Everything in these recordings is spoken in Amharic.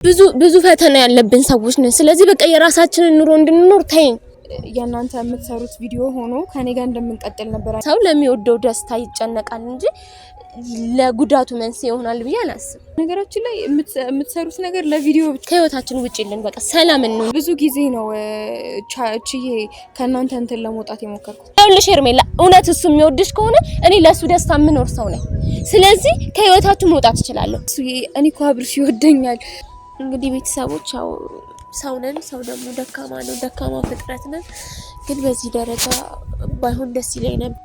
ብዙ ፈተና ያለብን ሰዎች ነን ስለዚህ በቃ የራሳችንን ኑሮ እንድንኖር ታይም ያናንተ የምትሰሩት ቪዲዮ ሆኖ ከኔ ጋር እንደምንቀጥል ነበር ሰው ለሚወደው ደስታ ይጨነቃል እንጂ ለጉዳቱ መንስኤ ይሆናል ብዬ አላስብም ነገራችን ላይ የምትሰሩት ነገር ለቪዲዮ ከህይወታችን ውጪ ልን በቃ ሰላም ነው ብዙ ጊዜ ነው ቻቺዬ ከናንተ እንትን ለመውጣት የሞከርኩት ያውልሽ ሄርሜላ እውነት እሱ የሚወድሽ ከሆነ እኔ ለሱ ደስታ ምኖር ሰው ነኝ ስለዚህ ከህይወታችሁ መውጣት እችላለሁ እኔ እኮ አብርሽ ይወደኛል እንግዲህ ቤተሰቦች ያው ሰው ነን ሰው ደግሞ ደካማ ነው ደካማ ፍጥረት ነን ግን በዚህ ደረጃ ባይሆን ደስ ይለኝ ነበር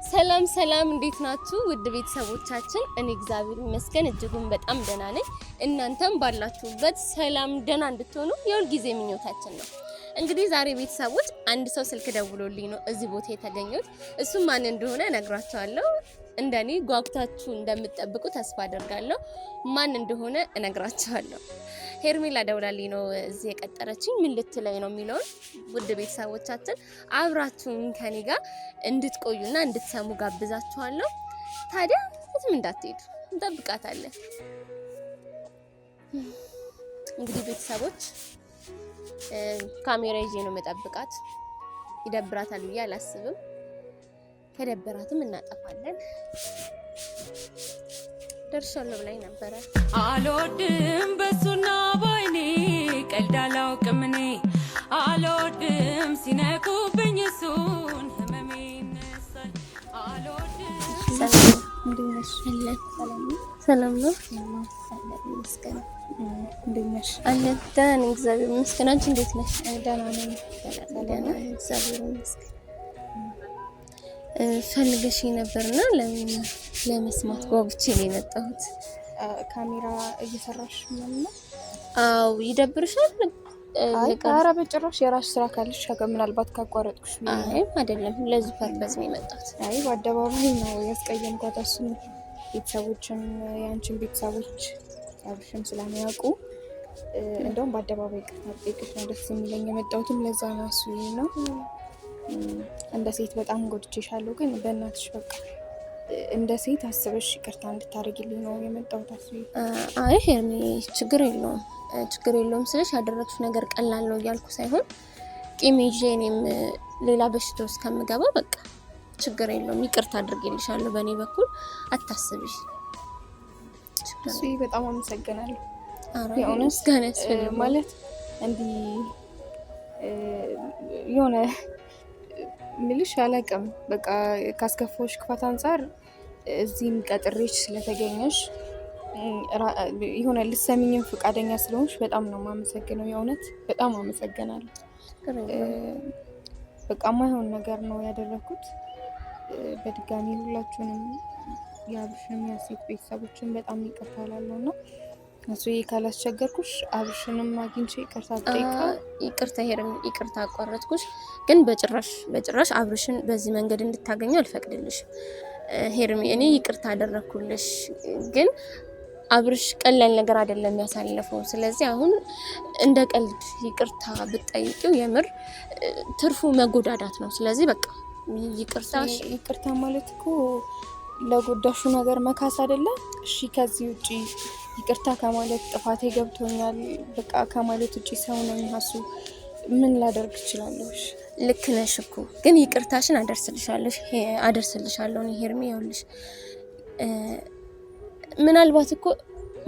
ሰላም እንዴት ናችሁ ውድ ቤተሰቦቻችን እኔ እግዚአብሔር ይመስገን እጅጉን በጣም ደህና ነኝ እናንተም ባላችሁበት ሰላም ደህና እንድትሆኑ የሁል ጊዜ ምኞታችን ነው እንግዲህ ዛሬ ቤተሰቦች አንድ ሰው ስልክ ደውሎልኝ ነው እዚህ ቦታ የተገኘሁት እሱም ማን እንደሆነ እነግራችኋለሁ እንደኔ ጓጉታችሁ እንደምትጠብቁ ተስፋ አደርጋለሁ ማን እንደሆነ እነግራችኋለሁ ሄርሜላ ደውላልኝ ነው እዚህ የቀጠረችኝ ምን ልትለኝ ነው የሚለው ውድ ቤተሰቦቻችን አብራችሁን ከኔ ጋር እንድትቆዩና እንድትሰሙ ጋብዛችኋለሁ ታዲያ እዚህ እንዳትሄዱ እንጠብቃታለን እንግዲህ ቤተሰቦች ካሜራ ይዤ ነው መጠብቃት ይደብራታል ብዬ አላስብም ከደበራትም እናጠፋለን ደርሻለሁ ብላኝ ነበር አልወድም በሱና ባይኔ ቀልዳላው ቅምኔ አልወድም ሲነኩብኝ እሱን ህመሜን ነሳል አልወድም ሰላም ነው መስከረም እንዴት ነሽ አለን ደህና ነኝ እግዚአብሔር ይመስገን አንቺ እንዴት ነሽ ደህና ነኝ ደህና እግዚአብሔር ይመስገን ፈልገሽ ነበርና ለመስማት ጓጉቼ ነው የመጣሁት ካሜራ እየሰራሽ ምናምን ነው አው ይደብርሻል ኧረ በጭራሽ የራስ ስራ ካለሽ ምናልባት ካቋረጥኩሽ አይ አይደለም ለዚህ ፐርፐዝ ነው የመጣሁት አይ በአደባባይ ነው ያስቀየምኳት እሱን ቤተሰቦችን ያንቺን ቤተሰቦች አብሽም ስለሚያውቁ እንደውም በአደባባይ ይቅርታ ጠይቅሽ ነው ደስ የሚለኝ የመጣሁትም ለዛ ነው እሱ ነው እንደ ሴት በጣም ጎድቼሻለሁ ግን በእናትሽ በቃ እንደ ሴት አስበሽ ይቅርታ እንድታረጊልኝ ነው የመጣሁት አስቢ አይ ሄርሜ ችግር የለውም ስለሽ ያደረግሽ ነገር ቀላል ነው እያልኩ ሳይሆን ቂም ይዤ እኔም ሌላ በሽታ ውስጥ ከምገባ በቃ ችግር የለውም ይቅርታ አድርጌልሻለሁ በእኔ በኩል አታስቢ እሱ በጣም አመሰግናለሁ የእውነት ጋነስ ማለት እንዲህ የሆነ ምልሽ አላውቅም በቃ ካስከፋሽ ክፋት አንፃር እዚህም ቀጥሬሽ ስለተገኘሽ የሆነ ልትሰሚኝም ፈቃደኛ ስለሆንሽ በጣም ነው የማመሰግነው የእውነት በጣም አመሰግናለሁ በቃ ማይሆን ነገር ነው ያደረኩት በድጋሚ ሁላችሁንም የአብሽም ያሴት ቤተሰቦችን በጣም ይቅርታ እላለሁና እሱ ካላስቸገርኩሽ አብሽንም አግኝቼ ይቅርታ ጠይቃ ይቅርታ ሄርም ይቅርታ አቋረጥኩሽ ግን በጭራሽ አብሽን በዚህ መንገድ እንድታገኘው አልፈቅድልሽ ሄርም እኔ ይቅርታ አደረኩልሽ ግን አብርሽ ቀላል ነገር አይደለም ያሳለፈው ስለዚህ አሁን እንደ ቀልድ ይቅርታ ብትጠይቂው የምር ትርፉ መጎዳዳት ነው ስለዚህ በቃ ይቅርታ ማለት እኮ ለጎዳሹ ነገር መካስ አይደለ እሺ ከዚህ ውጪ ይቅርታ ከማለት ጥፋቴ ገብቶኛል በቃ ከማለት ውጪ ሰው ነኝ ሀሱ ምን ላደርግ እችላለሁ ልክ ነሽ እኮ ግን ይቅርታሽን አደርስልሻለሁ እኔ ሄርሜ ያውልሽ ምናልባት እኮ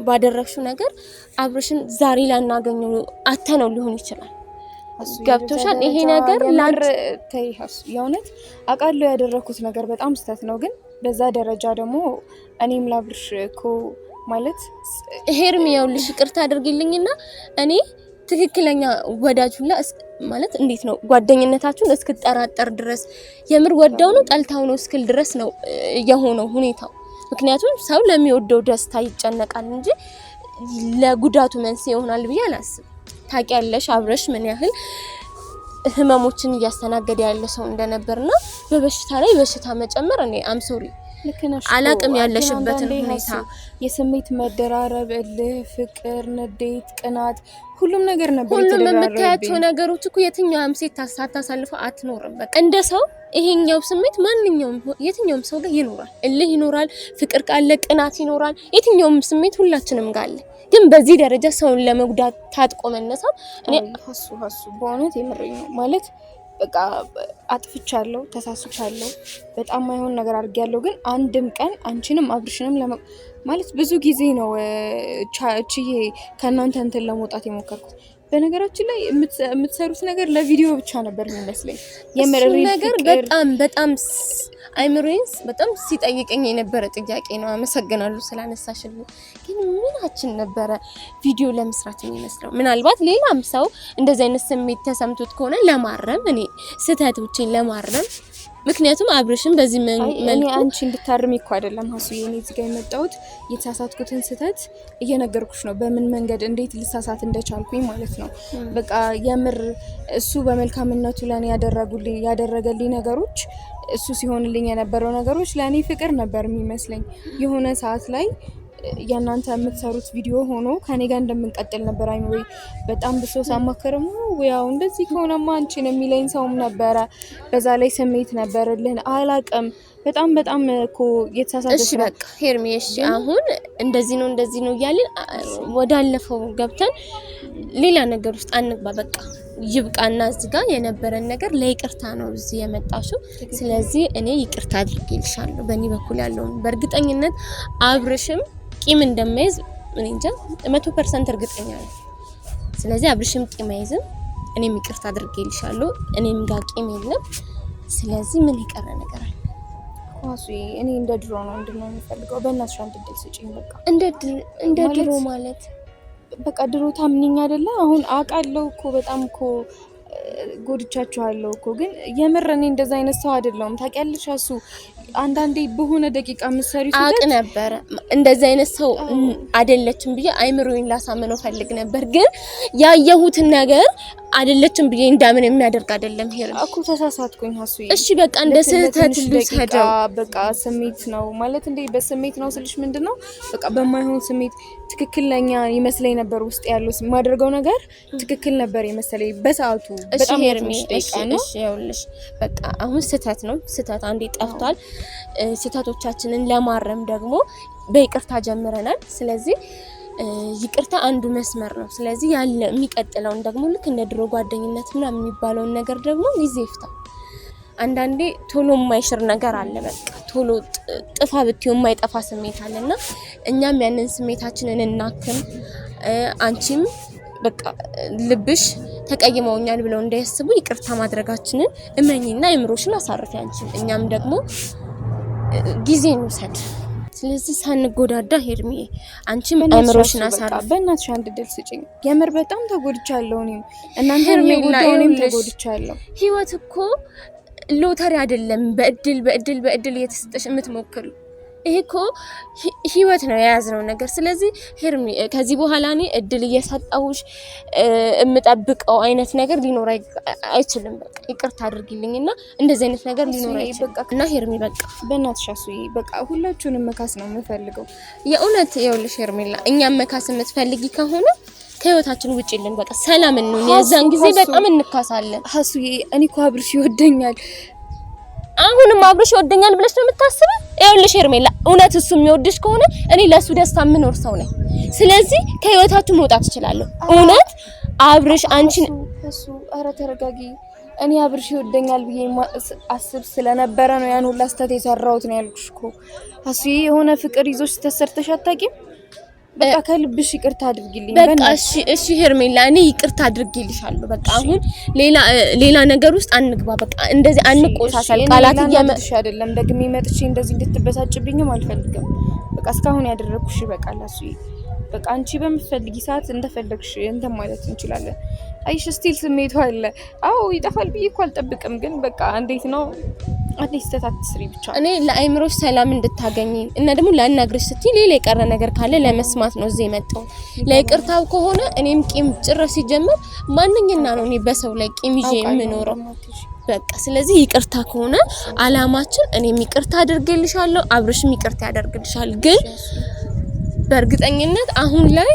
ባደረግሽው ነገር አብርሽን ዛሬ ላናገኘው አተነው ሊሆን ይችላል ገብቶሻል ይሄ ነገር ተይሃስ የእውነት አቃለው ያደረኩት ነገር በጣም ስህተት ነው ግን በዛ ደረጃ ደግሞ እኔም ላብርሽ እኮ ማለት ሄርሜ ያውልሽ ይቅርታ አድርጊልኝና እኔ ትክክለኛ ወዳጁላ ማለት እንዴት ነው ጓደኝነታችሁን እስክጠራጠር ድረስ የምር ወዳው ነው ጠልታው ነው እስክል ድረስ ነው የሆነው ሁኔታው ምክንያቱም ሰው ለሚወደው ደስታ ይጨነቃል እንጂ ለጉዳቱ መንስኤ ይሆናል ብዬ አላስብም ታውቂያለሽ አብርሽ ምን ያህል ህመሞችን እያስተናገደ ያለ ሰው እንደነበርና በበሽታ ላይ በሽታ መጨመር እኔ አም ሶሪ አላቅም ያለሽበትን ሁኔታ የስሜት መደራረብ ፍቅር ንዴት ቅናት ሁሉም ነገር ነበር ሁሉም የምታያቸው ነገሮች እኮ የትኛውም ሴት ታሳልፈው አትኖርም በቃ እንደ ሰው ይሄኛው ስሜት ማንኛውም የትኛውም ሰው ጋር ይኖራል እልህ ይኖራል ፍቅር ካለ ቅናት ይኖራል የትኛውም ስሜት ሁላችንም ጋር አለ ግን በዚህ ደረጃ ሰውን ለመጉዳት ታጥቆ መነሳት እኔ ሀሱ በእውነት የምሬኝ ነው ማለት በቃ አጥፍቻለሁ፣ ተሳስቻለሁ፣ በጣም ማይሆን ነገር አድርጌያለሁ። ግን አንድም ቀን አንቺንም አብርሽንም ማለት ብዙ ጊዜ ነው ቻቺዬ ከእናንተ እንትን ለመውጣት የሞከርኩት። በነገራችን ላይ የምትሰሩት ነገር ለቪዲዮ ብቻ ነበር የሚመስለኝ። የምሬ ነገር በጣም አይምሮዬንስ በጣም ሲጠይቀኝ የነበረ ጥያቄ ነው። አመሰግናለሁ ስላነሳሽልኝ። ግን ምናችን ነበረ ቪዲዮ ለመስራት የሚመስለው? ምናልባት ሌላም ሰው እንደዚህ አይነት ስሜት ተሰምቶት ከሆነ ለማረም እኔ ስህተቶችን ለማረም ምክንያቱም አብርሽም በዚህ መልኩ አንቺ እንድታርሚ እኮ አይደለም ሀሱ እኔ እዚህ ጋር የመጣሁት የተሳሳትኩትን ስህተት እየነገርኩሽ ነው። በምን መንገድ እንዴት ልሳሳት እንደቻልኩኝ ማለት ነው። በቃ የምር እሱ በመልካምነቱ ለኔ ያደረገልኝ ነገሮች እሱ ሲሆንልኝ የነበረው ነገሮች ለኔ ፍቅር ነበር የሚመስለኝ። የሆነ ሰዓት ላይ ያናንተ የምትሰሩት ቪዲዮ ሆኖ ከኔ ጋር እንደምንቀጥል ነበር አይምሮዬ በጣም ብሶ ሳማከረም ያው እንደዚህ ከሆነማ አንቺን የሚለኝ ሰውም ነበረ። በዛ ላይ ስሜት ነበርልን አላቅም በጣም እኮ የተሳሳተ። እሺ በቃ ሄርሜ እሺ አሁን እንደዚህ ነው እያልን ወዳለፈው ገብተን ሌላ ነገር ውስጥ አንግባ። በቃ ይብቃና እዚህ ጋር የነበረን ነገር ለይቅርታ ነው እዚህ የመጣሽው። ስለዚህ እኔ ይቅርታ አድርጌልሻለሁ በእኔ በኩል ያለውን በእርግጠኝነት አብርሽም ቂም እንደማይዝ እኔ እንጃ 100% እርግጠኛ ነኝ። ስለዚህ አብርሽም ቂም አይዝም፣ እኔም ይቅርታ አድርጌልሻለሁ፣ እኔም ጋር ቂም የለም። ስለዚህ ምን ይቀረ ነገር አለ? ኳሱ እኔ እንደ ድሮ ነው እንድንሆን የምፈልገው። በእናትሽ አንድ ድል ስጪኝ በቃ። እንደ ድሮ ማለት በቃ ድሮ ታምኚኝ አይደለ? አሁን አውቃለሁ እኮ በጣም እኮ ጎድቻችኋለሁ እኮ። ግን የምር እኔ እንደዛ አይነት ሰው አይደለሁም ታውቂያለሽ እሱ አንዳንዴ በሆነ ደቂቃ ምሰሪው አቅ ነበር እንደዛ አይነት ሰው አይደለችም ብዬ አይምሮዬን ላሳመነው ፈልግ ነበር። ግን ያየሁትን ነገር አይደለችም ብዬ እንዳምን የሚያደርግ አይደለም። ሄር እኮ ተሳሳትኩኝ ሀሱዬ። እሺ በቃ እንደ ስህተት ልውሰደው። በቃ ስሜት ነው ማለት እንዴ በስሜት ነው ስልሽ ምንድነው በቃ በማይሆን ስሜት ትክክለኛ ይመስለኝ ነበር። ውስጥ ያለው ማድረገው ነገር ትክክል ነበር ይመስለኝ በሰዓቱ። በጣም ሄርሜ እሺ ይኸውልሽ በቃ አሁን ስህተት ነው። ስህተት አንዴ ጠፍቷል። ስህተቶቻችንን ለማረም ደግሞ በይቅርታ ጀምረናል። ስለዚህ ይቅርታ አንዱ መስመር ነው። ስለዚህ ያለ የሚቀጥለውን ደግሞ ልክ እንደ ድሮ ጓደኝነት ምናምን የሚባለውን ነገር ደግሞ ጊዜ ይፍታ። አንዳንዴ ቶሎ የማይሽር ነገር አለ። በቃ ቶሎ ጥፋ ብትዩ የማይጠፋ ስሜት አለና እኛም ያንን ስሜታችንን እናክም። አንቺም በቃ ልብሽ ተቀይመውኛል ብለው እንዳያስቡ ይቅርታ ማድረጋችንን እመኝና አይምሮሽን አሳርፊ አንቺም እኛም ደግሞ ጊዜ እንውሰድ። ስለዚህ ሳንጎዳዳ ሄርሜ አንቺም አይምሮሽን አሳርፊ። በእናትሽ አንድ ድል ስጪኝ። የምር በጣም ተጎድቻለሁ። እናንተም የጎዳውንም ተጎድቻለሁ። ህይወት እኮ ሎተሪ አይደለም በእድል እየተሰጠሽ የምትሞክሩ። ይሄ እኮ ህይወት ነው የያዝነው ነገር። ስለዚህ ሄርሜ ከዚህ በኋላ እኔ እድል እየሰጣሁሽ የምጠብቀው አይነት ነገር ሊኖር አይችልም። በቃ ይቅርታ አድርጊልኝና እንደዚህ አይነት ነገር ሊኖር አይችልም። እና ሄርሜ በቃ በእናትሽ አሱዬ በቃ ሁላችሁንም መካስ ነው የምፈልገው የእውነት። ይኸውልሽ ሄርሜላ እኛም መካስ የምትፈልጊ ከሆነ ከህይወታችን ውጪልን በቃ ሰላም ነው። የዛን ጊዜ በጣም እንካሳለን። አሱዬ እኔ እኮ አብርሽ ይወደኛል። አሁንም አብርሽ ይወደኛል ብለሽ ነው የምታስበው? ይኸውልሽ ሄርሜላ እውነት እሱ የሚወድሽ ከሆነ እኔ ለሱ ደስታ የምኖር ሰው ነኝ። ስለዚህ ከህይወታችሁ መውጣት እችላለሁ። እውነት አብርሽ አንቺን እሱ ኧረ ተረጋጊ። እኔ አብርሽ ይወደኛል ብዬ አስብ ስለነበረ ነው ያን ሁሉ ስህተት የሰራሁት ነው ያልኩሽ እኮ። አሱዬ የሆነ ፍቅር ይዞሽ ተሰርተሽ አታውቂም? በቃ ከልብሽ ይቅርታ አድርጊልኝ። በቃ እሺ ሄርሜላ እኔ ይቅርታ አድርጌልሻለሁ። በቃ አሁን ሌላ ነገር ውስጥ አንግባ። በቃ እንደዚህ አንቆሳሳል። ቃላት እያመጥሽ አይደለም ደግሜ መጥቼ እንደዚህ እንድትበሳጭብኝም አልፈልግም። በቃ እስካሁን ያደረኩሽ ይበቃል አሱዬ። በቃ አንቺ በምትፈልጊ ሰዓት እንደፈለግሽ እንትን ማለት እንችላለን። አይሽ ስቲል ስሜቱ አለ። አዎ ይጠፋል ብዬ እኮ አልጠብቅም። ግን በቃ እንዴት ነው አዲስ ተታትስሪ ብቻ እኔ ለአይምሮሽ ሰላም እንድታገኝ እና ደግሞ ላናግርሽ ስትይ ሌላ የቀረ ነገር ካለ ለመስማት ነው እዚህ የመጣው። ለይቅርታው ከሆነ እኔም ቂም ጭራሽ ሲጀምር ማንኛና ነው እኔ በሰው ላይ ቂም ይዤ የምኖረው። በቃ ስለዚህ ይቅርታ ከሆነ አላማችን እኔም ይቅርታ አድርጌልሻለሁ፣ አብርሽም ይቅርታ ያደርግልሻል። ግን በእርግጠኝነት አሁን ላይ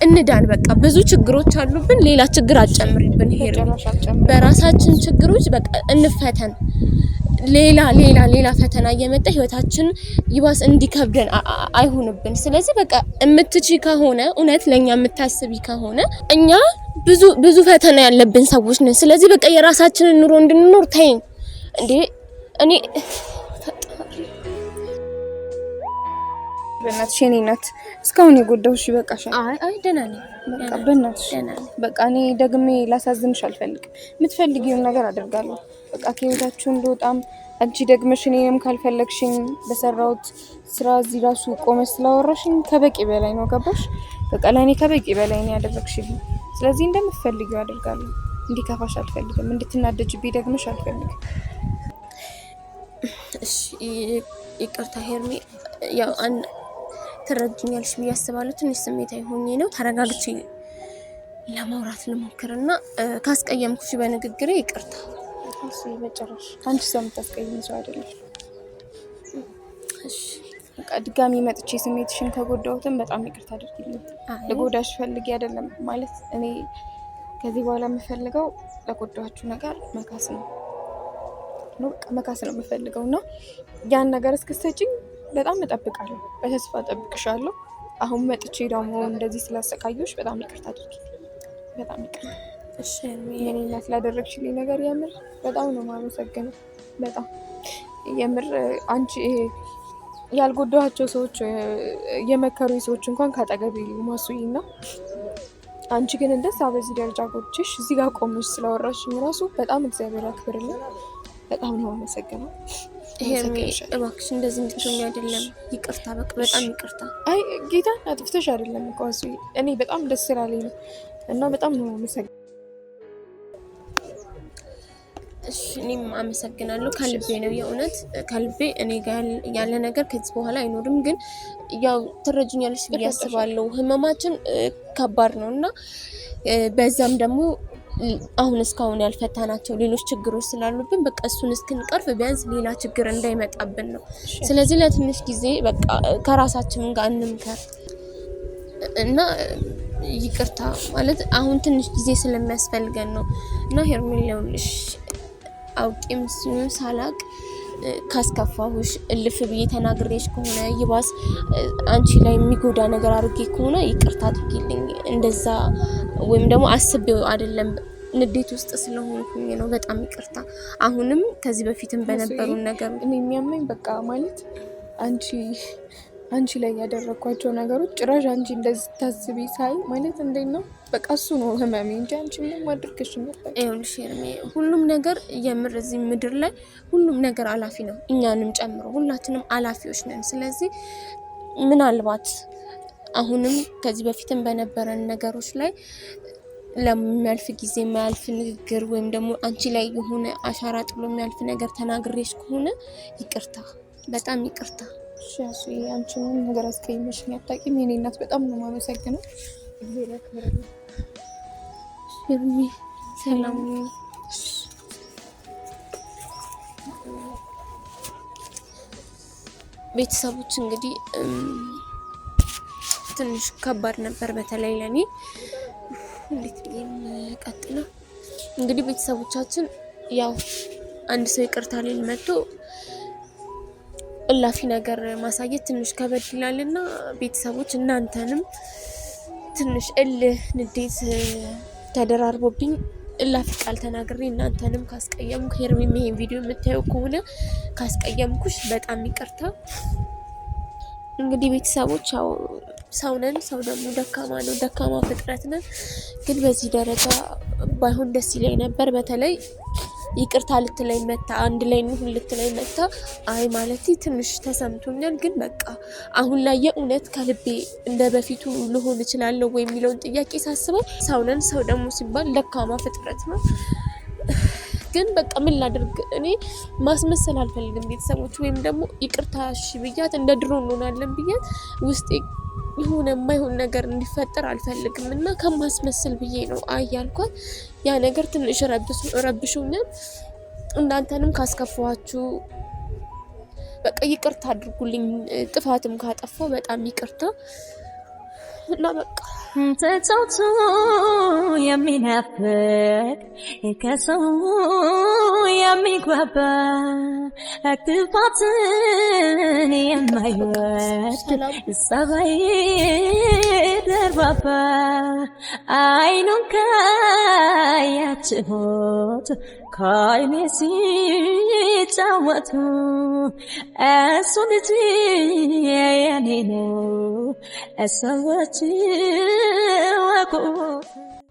እንዳን በቃ ብዙ ችግሮች አሉብን። ሌላ ችግር አጨምርብን። ሄር በራሳችን ችግሮች በቃ እንፈተን። ሌላ ፈተና እየመጣ ህይወታችን ይባስ እንዲከብደን አይሆንብን። ስለዚህ በቃ እምትቺ ከሆነ እውነት ለኛ የምታስቢ ከሆነ እኛ ብዙ ፈተና ያለብን ሰዎች ነን። ስለዚህ በቃ የራሳችንን ኑሮ እንድንኖር ተይኝ እንዴ እኔ በእናትሽ የኔ እናት እስካሁን የጎዳሁሽ ይበቃሻል። አይ ደህና ነኝ በቃ በእናትሽ በቃ እኔ ደግሜ ላሳዝንሽ አልፈልግም። የምትፈልጊውን ነገር አደርጋለሁ። በቃ ከህይወታችሁ እንደወጣም አንቺ ደግመሽ እኔንም ካልፈለግሽኝ በሰራሁት ስራ እዚህ ራሱ ቆመሽ ስላወራሽኝ ከበቂ በላይ ነው። ገባሽ? በቃ ለእኔ ከበቂ በላይ ነው ያደረግሽልኝ። ስለዚህ እንደምትፈልጊው አደርጋለሁ። እንዲከፋሽ አልፈልግም። እንድትናደጅብኝ ደግመሽ አልፈልግም። እሺ ይቅርታ ሄርሜ፣ ያው ትረጅኛለሽ ብዬ አስባለሁ። ትንሽ ስሜታዊ ሆኜ ነው። ተረጋግቼ ለማውራት ልሞክርና ካስቀየምኩሽ በንግግሬ ይቅርታ። እሺ በጭራሽ አንቺ ሰው የምታስቀይም ሰው አይደለሽ። እሺ በቃ ድጋሚ መጥቼ ስሜትሽን ከጎዳሁትም በጣም ይቅርታ አድርጊልኝ። ለጎዳሽ ፈልጌ አይደለም ማለት እኔ ከዚህ በኋላ የምፈልገው ለጎዳችሁ ነገር መካስ ነው። መካስ ነው የምፈልገው እና ያን ነገር እስክትሰጪኝ በጣም እጠብቃለሁ። በተስፋ እጠብቅሻለሁ። አሁን መጥቼ ደግሞ እንደዚህ ስላሰቃየሁሽ በጣም ይቅርታ አድርጊልኝ። በጣም ይቅርታ። እሺ የኔ እናት ስላደረግሽልኝ ነገር የምር በጣም ነው የማመሰግነው። በጣም የምር አንቺ ያልጎዳኋቸው ሰዎች የመከሩኝ ሰዎች እንኳን ካጠገቤ ማሱኝና አንቺ ግን እንደዛ በዚህ ደረጃ ጎድቼሽ እዚህ ጋር ቆመሽ ስላወራሽኝ ራሱ በጣም እግዚአብሔር ያክብርልኝ። በጣም ነው የማመሰግነው። ሄርሜ እባክሽ እንደዚህ እንድትሆኝ አይደለም። ይቅርታ በቃ በጣም ይቅርታ። አይ ጌታ አጥፍተሽ አይደለም እኮ እኔ በጣም ደስ ስላለኝ ነው እና በጣም ነው የማመሰግነው። እሺ እኔም አመሰግናለሁ ከልቤ ነው የእውነት ከልቤ። እኔ ጋር ያለ ነገር ከዚህ በኋላ አይኖርም። ግን ያው ትረጅኛለሽ ብዬ አስባለሁ። ህመማችን ከባድ ነውና በዛም ደግሞ አሁን እስካሁን ያልፈታናቸው ሌሎች ችግሮች ስላሉብን በቃ እሱን እስክንቀርፍ ቢያንስ ሌላ ችግር እንዳይመጣብን ነው። ስለዚህ ለትንሽ ጊዜ በቃ ከራሳችን ጋር እንምከር እና ይቅርታ ማለት አሁን ትንሽ ጊዜ ስለሚያስፈልገን ነው እና ሄርሜላውልሽ አውቄም ሲሆን ሳላቅ ካስከፋሁሽ እልፍ ብዬ ተናግሬሽ ከሆነ ይባስ አንቺ ላይ የሚጎዳ ነገር አድርጌ ከሆነ ይቅርታ አድርጊልኝ። እንደዛ ወይም ደግሞ አስቤው አይደለም ንዴት ውስጥ ስለሆንኩኝ ነው። በጣም ይቅርታ። አሁንም ከዚህ በፊትም በነበሩ ነገር እኔ የሚያመኝ በቃ ማለት አንቺ ላይ ያደረኳቸው ነገሮች ጭራሽ አንቺ እንደዚህ ታስቢ ሳይ ማለት እንዴት ነው በቃ እሱ ነው ህመሜ እንጂ አንቺ ምንም አድርገሽ ነበር። ይኸውልሽ ሄርሜ ሁሉም ነገር የምር እዚህ ምድር ላይ ሁሉም ነገር አላፊ ነው። እኛንም ጨምሮ ሁላችንም አላፊዎች ነን። ስለዚህ ምናልባት አሁንም ከዚህ በፊትም በነበረን ነገሮች ላይ ለሚያልፍ ጊዜ የማያልፍ ንግግር ወይም ደግሞ አንቺ ላይ የሆነ አሻራ ጥሎ የሚያልፍ ነገር ተናግሬሽ ከሆነ ይቅርታ፣ በጣም ይቅርታ። እሺ አንቺ ምን ነገር አስቀይመሽኝ አታውቂም። የኔ እናት በጣም ነው የማመሰግነው። እግዚአብሔር ያክብርልኝ። ሄርሜ ሰላም። ቤተሰቦች እንግዲህ ትንሽ ከባድ ነበር፣ በተለይ ለኔ። እንዴት ቀጥለው እንግዲህ ቤተሰቦቻችን ያው አንድ ሰው ይቅርታ ሊል መጥቶ እላፊ ነገር ማሳየት ትንሽ ከበድ ይላልና ቤተሰቦች እናንተንም ትንሽ ንዴት ተደራርቦብኝ እላፊ ቃል ተናግሬ እናንተንም ካስቀየምኩ ሄርሜም ይሄን ቪዲዮ የምታየው ከሆነ ካስቀየምኩሽ በጣም ይቅርታ። እንግዲህ ቤተሰቦች ያው ሰው ነን፣ ሰው ደግሞ ደካማ ነው፣ ደካማ ፍጥረት ነን። ግን በዚህ ደረጃ ባይሆን ደስ ይለኝ ነበር። በተለይ ይቅርታ ልትለኝ መታ አንድ ላይ ነው ልትለኝ መታ አይ ማለት ትንሽ ተሰምቶኛል። ግን በቃ አሁን ላይ የእውነት ከልቤ እንደ በፊቱ ልሆን እችላለሁ ወይ የሚለውን ጥያቄ ሳስበው ሰው ነን፣ ሰው ደግሞ ሲባል ደካማ ፍጥረት ነው። ግን በቃ ምን ላድርግ እኔ ማስመሰል አልፈልግም ቤተሰቦች። ወይም ደግሞ ይቅርታ እሺ ብያት እንደ ድሮ እንሆናለን ብያት ውስጤ የሆነ የማይሆን ነገር እንዲፈጠር አልፈልግም እና ከማስመስል ብዬ ነው አይ ያልኳት። ያ ነገር ትንሽ ረብሾኛል። እናንተንም ካስከፋችሁ በቃ ይቅርታ አድርጉልኝ። ጥፋትም ካጠፋው በጣም ይቅርታ። እና በቃ ተጫውቶ የሚናፍቅ ከሰው የሚጓባ ክፋትን የማይወድ ጸባይ ደርባባ አይኑን ካያችሁት ከዓይኔ ሲጫወቱ እሱ ልጅ የኔ ነው ሰዎች ወቁት